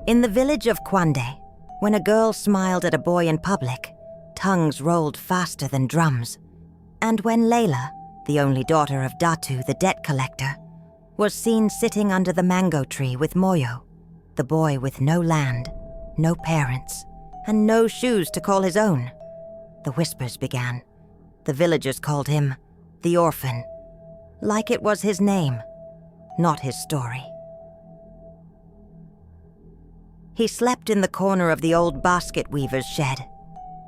In the village of Kwande, when a girl smiled at a boy in public, tongues rolled faster than drums. And when Layla, the only daughter of Datu, the debt collector, was seen sitting under the mango tree with Moyo, the boy with no land, no parents, and no shoes to call his own, the whispers began. The villagers called him the orphan, like it was his name, not his story. He slept in the corner of the old basket weaver's shed,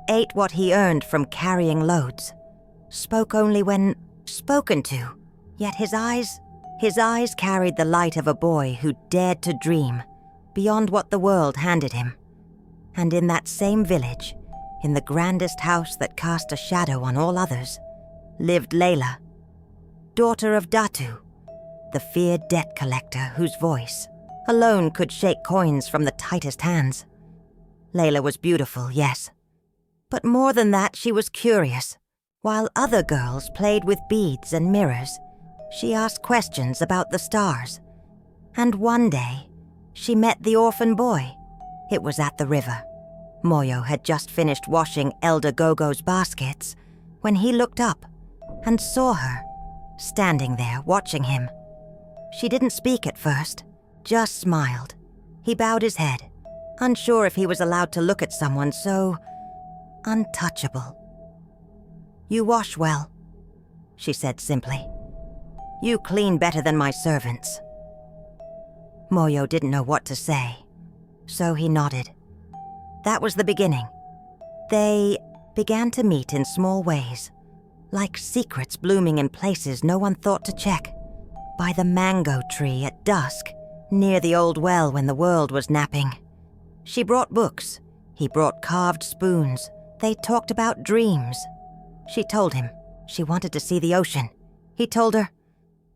ate what he earned from carrying loads, spoke only when spoken to, yet his eyes carried the light of a boy who dared to dream beyond what the world handed him. And in that same village, in the grandest house that cast a shadow on all others, lived Layla, daughter of Datu, the feared debt collector whose voice alone could shake coins from the tightest hands. Layla was beautiful, yes, but more than that, she was curious. While other girls played with beads and mirrors, she asked questions about the stars. And one day, she met the orphan boy. It was at the river. Moyo had just finished washing Elder Gogo's baskets when he looked up and saw her, standing there watching him. She didn't speak at first, just smiled. He bowed his head, unsure if he was allowed to look at someone so untouchable. "You wash well," she said simply. "You clean better than my servants." Moyo didn't know what to say, so he nodded. That was the beginning. They began to meet in small ways, like secrets blooming in places no one thought to check. By the mango tree at dusk, near the old well when the world was napping. She brought books. He brought carved spoons. They talked about dreams. She told him she wanted to see the ocean. He told her,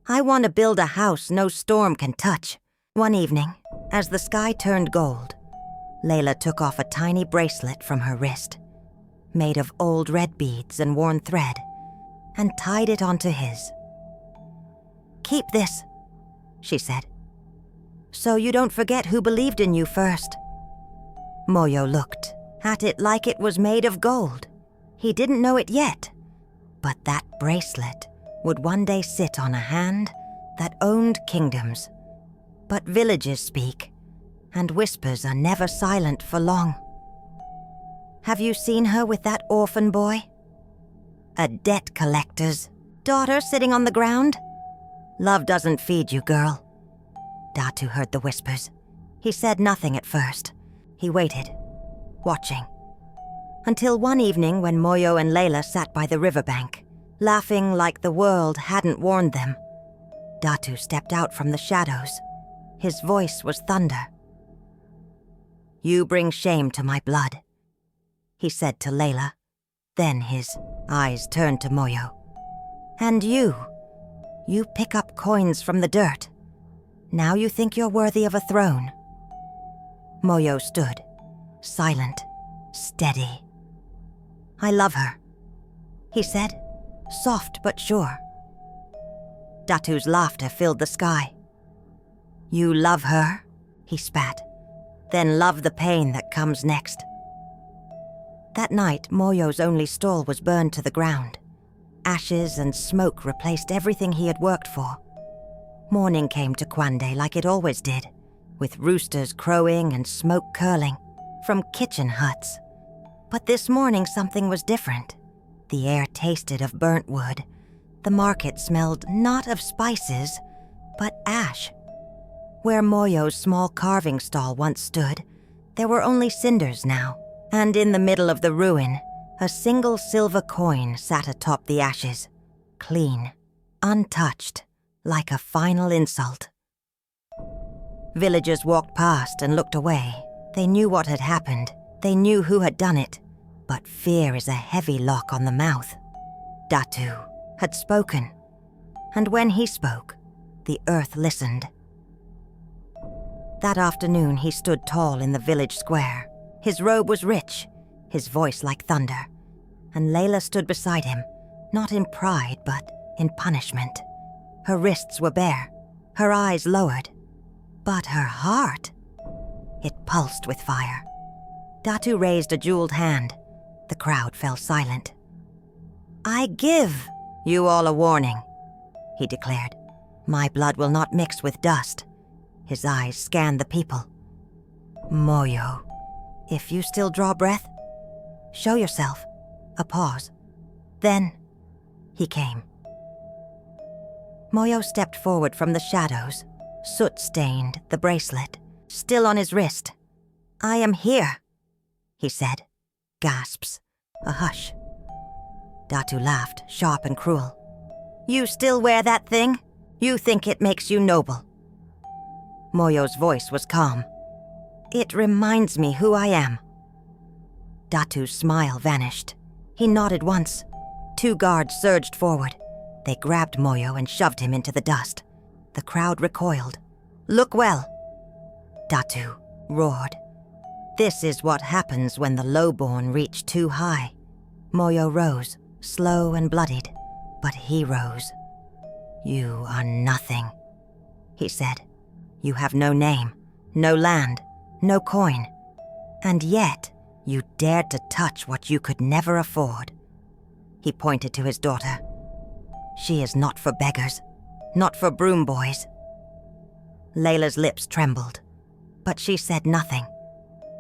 "I want to build a house no storm can touch." One evening, as the sky turned gold, Layla took off a tiny bracelet from her wrist, made of old red beads and worn thread, and tied it onto his. "Keep this," she said, "so you don't forget who believed in you first." Moyo looked at it like it was made of gold. He didn't know it yet, but that bracelet would one day sit on a hand that owned kingdoms. But villages speak, and whispers are never silent for long. "Have you seen her with that orphan boy? A debt collector's daughter sitting on the ground? Love doesn't feed you, girl." Datu heard the whispers. He said nothing at first. He waited, watching, until one evening when Moyo and Layla sat by the riverbank, laughing like the world hadn't warned them. Datu stepped out from the shadows. His voice was thunder. "You bring shame to my blood," he said to Layla. Then his eyes turned to Moyo. "And you pick up coins from the dirt. Now you think you're worthy of a throne." Moyo stood, silent, steady. "I love her," he said, soft but sure. Datu's laughter filled the sky. "You love her?" he spat. "Then love the pain that comes next." That night, Moyo's only stall was burned to the ground. Ashes and smoke replaced everything he had worked for. Morning came to Kwande like it always did, with roosters crowing and smoke curling from kitchen huts. But this morning something was different. The air tasted of burnt wood. The market smelled not of spices, but ash. Where Moyo's small carving stall once stood, there were only cinders now, and in the middle of the ruin, a single silver coin sat atop the ashes, clean, untouched, like a final insult. Villagers walked past and looked away. They knew what had happened. They knew who had done it. But fear is a heavy lock on the mouth. Datu had spoken, and when he spoke, the earth listened. That afternoon he stood tall in the village square. His robe was rich, his voice like thunder, and Layla stood beside him, not in pride but in punishment. Her wrists were bare, her eyes lowered, but her heart, It pulsed with fire. Datu raised a jeweled hand. The crowd fell silent. "I give you all a warning," he declared. "My blood will not mix with dust." His eyes scanned the people. "Moyo, if you still draw breath, show yourself." A pause. Then he came. Moyo stepped forward from the shadows, soot-stained, the bracelet still on his wrist. "I am here," he said. Gasps. A hush. Datu laughed, sharp and cruel. "You still wear that thing? You think it makes you noble?" Moyo's voice was calm. "It reminds me who I am." Datu's smile vanished. He nodded once. 2 guards surged forward. They grabbed Moyo and shoved him into the dust. The crowd recoiled. "Look well," Datu roared. "This is what happens when the lowborn reach too high." Moyo rose, slow and bloodied, but he rose. "You are nothing," he said. "You have no name, no land, no coin, and yet you dared to touch what you could never afford." He pointed to his daughter. "She is not for beggars, not for broom boys." Layla's lips trembled, but she said nothing,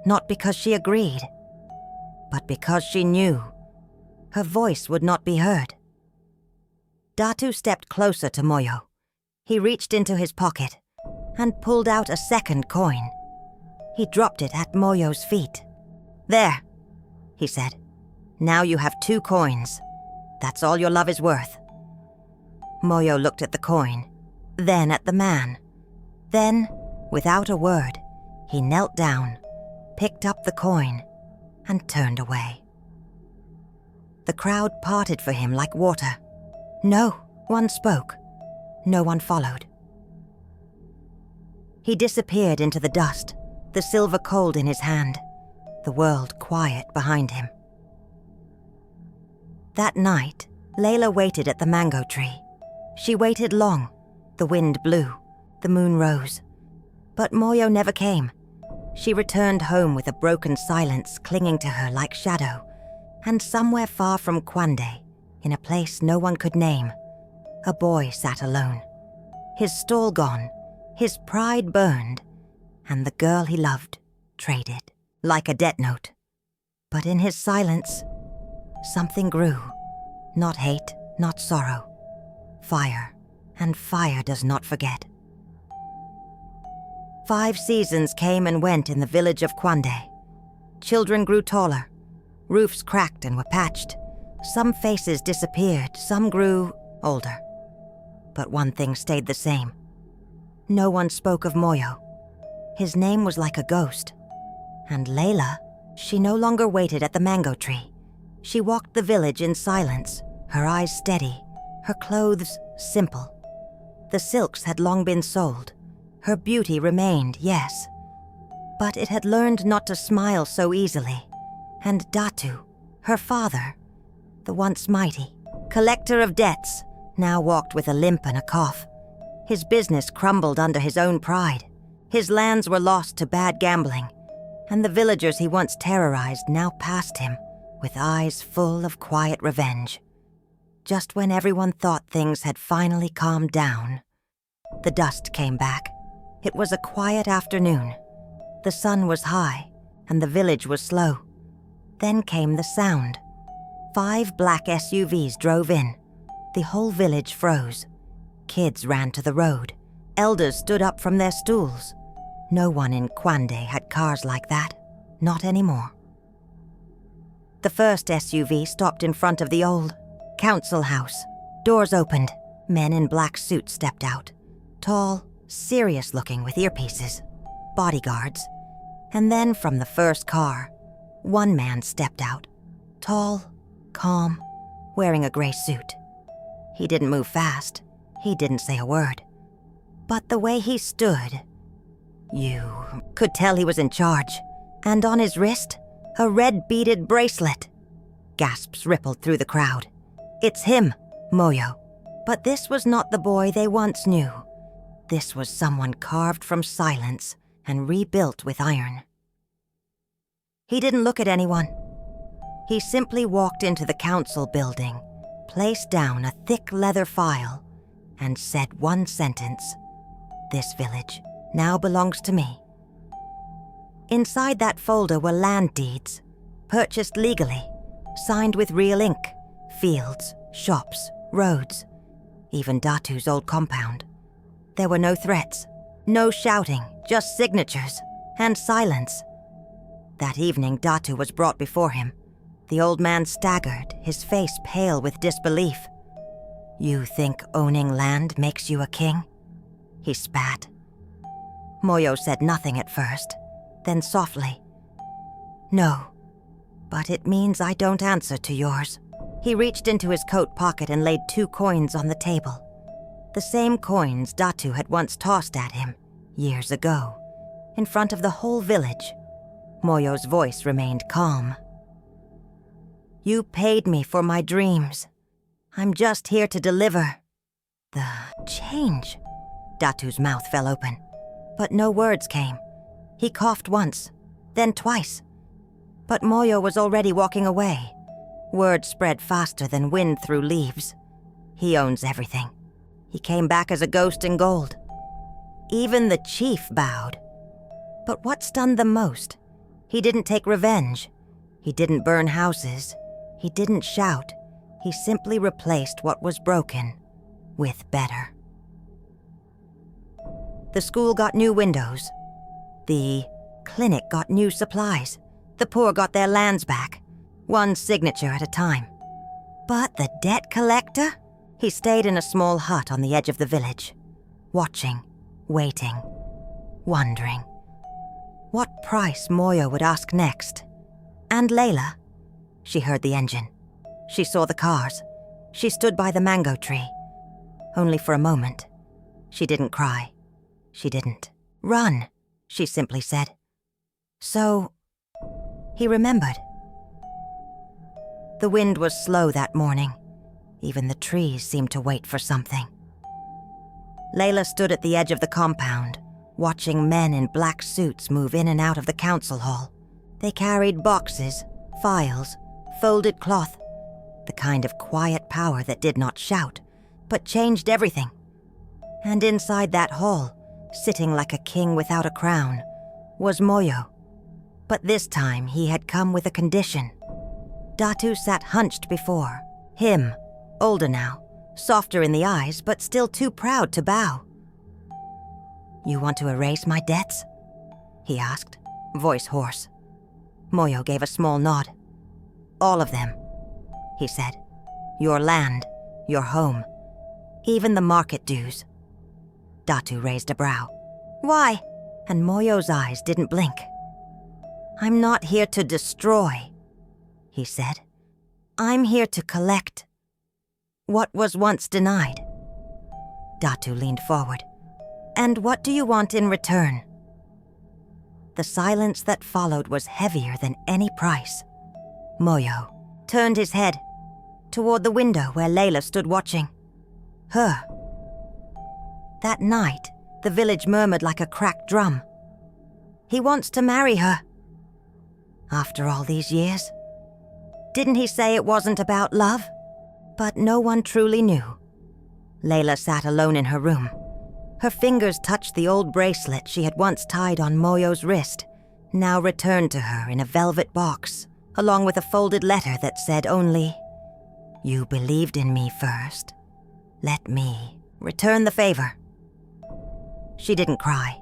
not because she agreed, but because she knew her voice would not be heard. Datu stepped closer to Moyo. He reached into his pocket and pulled out a second coin. He dropped it at Moyo's feet. "There," he said. "Now you have 2 coins. That's all your love is worth." Moyo looked at the coin, then at the man. Then, without a word, he knelt down, picked up the coin, and turned away. The crowd parted for him like water. No one spoke. No one followed. He disappeared into the dust, the silver cold in his hand, the world quiet behind him. That night, Layla waited at the mango tree. She waited long. The wind blew, the moon rose. But Moyo never came. She returned home with a broken silence clinging to her like shadow, and somewhere far from Kwande, in a place no one could name, a boy sat alone. His stall gone, his pride burned, and the girl he loved traded, like a debt note. But in his silence, something grew. Not hate, not sorrow. Fire, and fire does not forget. 5 seasons came and went in the village of Kwande. Children grew taller. Roofs cracked and were patched. Some faces disappeared, some grew older. But one thing stayed the same. No one spoke of Moyo. His name was like a ghost. And Layla, she no longer waited at the mango tree. She walked the village in silence, her eyes steady, her clothes simple. The silks had long been sold. Her beauty remained, yes. But it had learned not to smile so easily. And Datu, her father, the once mighty, collector of debts, now walked with a limp and a cough. His business crumbled under his own pride. His lands were lost to bad gambling, and the villagers he once terrorized now passed him with eyes full of quiet revenge. Just when everyone thought things had finally calmed down, the dust came back. It was a quiet afternoon. The sun was high, and the village was slow. Then came the sound. 5 black SUVs drove in. The whole village froze. Kids ran to the road. Elders stood up from their stools. No one in Kwande had cars like that. Not anymore. The first SUV stopped in front of the old council house. Doors opened. Men in black suits stepped out. Tall, serious-looking with earpieces. Bodyguards. And then from the first car, one man stepped out. Tall, calm, wearing a gray suit. He didn't move fast. He didn't say a word. But the way he stood, you could tell he was in charge. And on his wrist, a red beaded bracelet. Gasps rippled through the crowd. It's him, Moyo. But this was not the boy they once knew. This was someone carved from silence and rebuilt with iron. He didn't look at anyone. He simply walked into the council building, placed down a thick leather file, and said one sentence: "This village now belongs to me." Inside that folder were land deeds, purchased legally, signed with real ink, fields, shops, roads, even Datu's old compound. There were no threats, no shouting, just signatures and silence. That evening, Datu was brought before him. The old man staggered, his face pale with disbelief. "You think owning land makes you a king?" he spat. Moyo said nothing at first, then softly, "No, but it means I don't answer to yours." He reached into his coat pocket and laid 2 coins on the table. The same coins Datu had once tossed at him, years ago, in front of the whole village. Moyo's voice remained calm. "You paid me for my dreams. I'm just here to deliver the change." Datu's mouth fell open, but no words came. He coughed once, then twice. But Moyo was already walking away. Word spread faster than wind through leaves. He owns everything. He came back as a ghost in gold. Even the chief bowed. But what stunned them most? He didn't take revenge. He didn't burn houses. He didn't shout. He simply replaced what was broken with better. The school got new windows. The clinic got new supplies. The poor got their lands back, one signature at a time. But the debt collector? He stayed in a small hut on the edge of the village, watching, waiting, wondering what price Moyo would ask next. And Layla? She heard the engine. She saw the cars. She stood by the mango tree. Only for a moment. She didn't cry. She didn't run, she simply said. So, he remembered. The wind was slow that morning. Even the trees seemed to wait for something. Layla stood at the edge of the compound, watching men in black suits move in and out of the council hall. They carried boxes, files, folded cloth, the kind of quiet power that did not shout, but changed everything. And inside that hall, sitting like a king without a crown, was Moyo. But this time he had come with a condition. Datu sat hunched before him, older now, softer in the eyes, but still too proud to bow. "You want to erase my debts?" he asked, voice hoarse. Moyo gave a small nod. "All of them," he said. "Your land, your home, even the market dues." Datu raised a brow. "Why?" And Moyo's eyes didn't blink. "I'm not here to destroy," he said. "I'm here to collect what was once denied." Datu leaned forward. "And what do you want in return?" The silence that followed was heavier than any price. Moyo turned his head toward the window where Layla stood watching. Her. That night, the village murmured like a cracked drum. "He wants to marry her." After all these years? Didn't he say it wasn't about love? But no one truly knew. Layla sat alone in her room. Her fingers touched the old bracelet she had once tied on Moyo's wrist, now returned to her in a velvet box, along with a folded letter that said only, "You believed in me first. Let me return the favor." She didn't cry.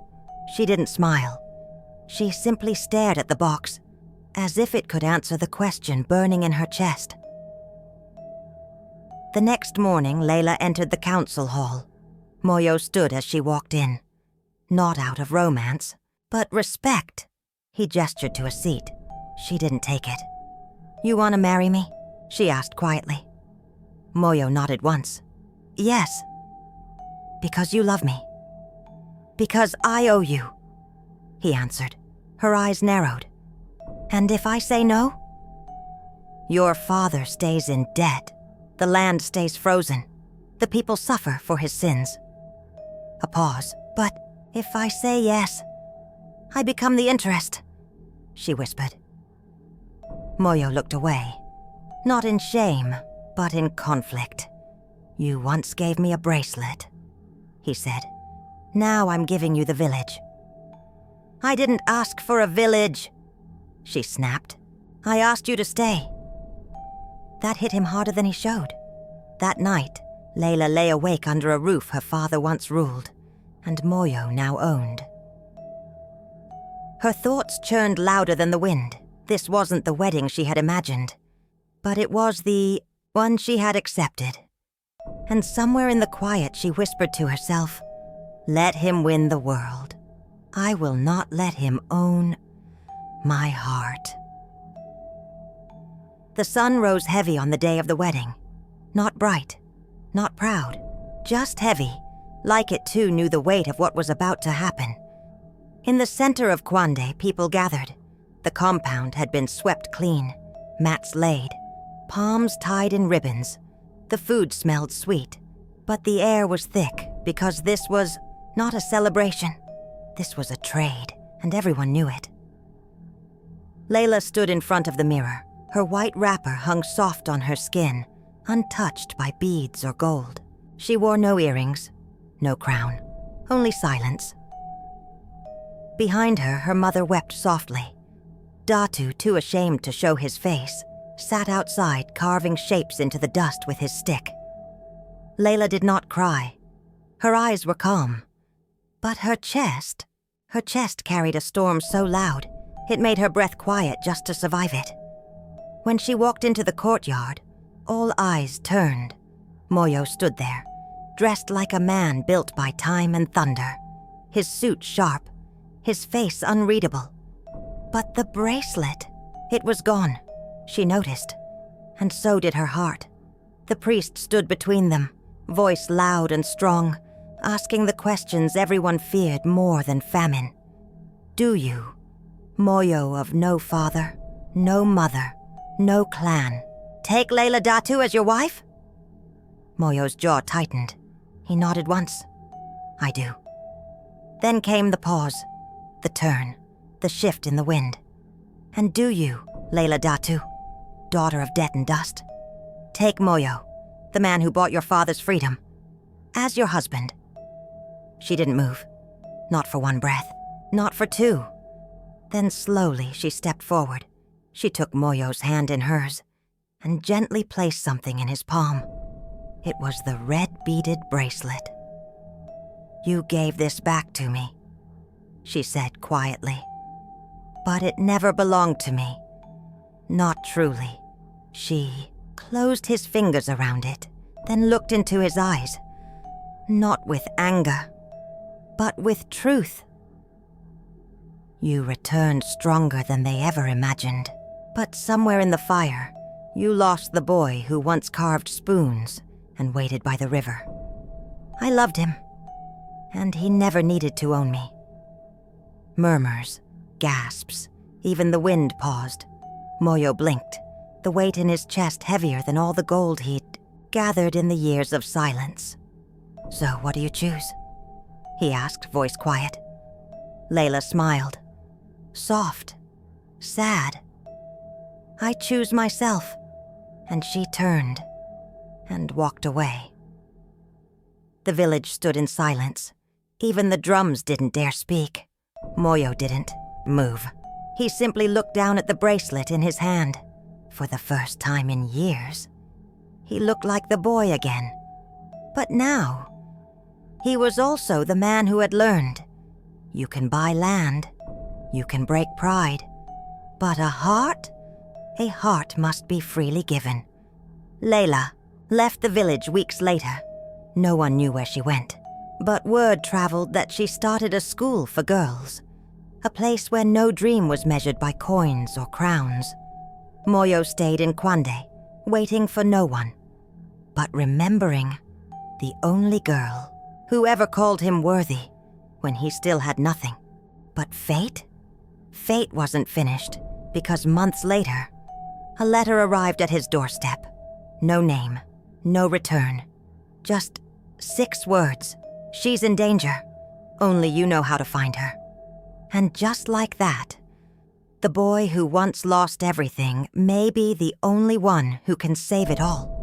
She didn't smile. She simply stared at the box, as if it could answer the question burning in her chest. The next morning, Layla entered the council hall. Moyo stood as she walked in. Not out of romance, but respect. He gestured to a seat. She didn't take it. "You want to marry me?" she asked quietly. Moyo nodded once. "Yes." "Because you love me." "Because I owe you," he answered. Her eyes narrowed. "And if I say no?" "Your father stays in debt. The land stays frozen. The people suffer for his sins." A pause. "But if I say yes?" I become the interest," she whispered. Moyo looked away, not in shame, but in conflict. "You once gave me a bracelet," he said. "Now I'm giving you the village." "I didn't ask for a village," she snapped. "I asked you to stay." That hit him harder than he showed. That night, Layla lay awake under a roof her father once ruled, and Moyo now owned. Her thoughts churned louder than the wind. This wasn't the wedding she had imagined, but it was the one she had accepted. And somewhere in the quiet she whispered to herself, "Let him win the world. I will not let him own my heart." The sun rose heavy on the day of the wedding. Not bright, not proud, just heavy, like it too knew the weight of what was about to happen. In the center of Kwande, people gathered. The compound had been swept clean, mats laid, palms tied in ribbons. The food smelled sweet, but the air was thick because this was not a celebration. This was a trade, and everyone knew it. Layla stood in front of the mirror. Her white wrapper hung soft on her skin, untouched by beads or gold. She wore no earrings, no crown, only silence. Behind her, her mother wept softly. Datu, too ashamed to show his face, sat outside carving shapes into the dust with his stick. Layla did not cry. Her eyes were calm. But her chest carried a storm so loud, it made her breath quiet just to survive it. When she walked into the courtyard, all eyes turned. Moyo stood there, dressed like a man built by time and thunder, his suit sharp, his face unreadable. But the bracelet, it was gone, she noticed, and so did her heart. The priest stood between them, voice loud and strong, asking the questions everyone feared more than famine. "Do you, Moyo of no father, no mother, no clan, take Layla Datu as your wife?" Moyo's jaw tightened. He nodded once. "I do." Then came the pause, the turn, the shift in the wind. "And do you, Layla Datu, daughter of debt and dust, take Moyo, the man who bought your father's freedom, as your husband?" She didn't move. Not for one breath. Not for two. Then slowly she stepped forward. She took Moyo's hand in hers and gently placed something in his palm. It was the red beaded bracelet. "You gave this back to me," she said quietly. "But it never belonged to me. Not truly." She closed his fingers around it, then looked into his eyes. Not with anger, but with truth. "You returned stronger than they ever imagined. But somewhere in the fire, you lost the boy who once carved spoons and waited by the river. I loved him, and he never needed to own me." Murmurs, gasps, even the wind paused. Moyo blinked, the weight in his chest heavier than all the gold he'd gathered in the years of silence. "So what do you choose?" he asked, voice quiet. Layla smiled. Soft, sad. "I choose myself," and she turned and walked away. The village stood in silence. Even the drums didn't dare speak. Moyo didn't move. He simply looked down at the bracelet in his hand. For the first time in years, he looked like the boy again. But now, he was also the man who had learned. You can buy land, you can break pride, but a heart must be freely given. Layla left the village weeks later. No one knew where she went, but word traveled that she started a school for girls, a place where no dream was measured by coins or crowns. Moyo stayed in Kwande, waiting for no one, but remembering the only girl who ever called him worthy when he still had nothing. But fate? Fate wasn't finished, because months later, a letter arrived at his doorstep. No name, no return. Just 6 words. "She's in danger. Only you know how to find her." And just like that, the boy who once lost everything may be the only one who can save it all.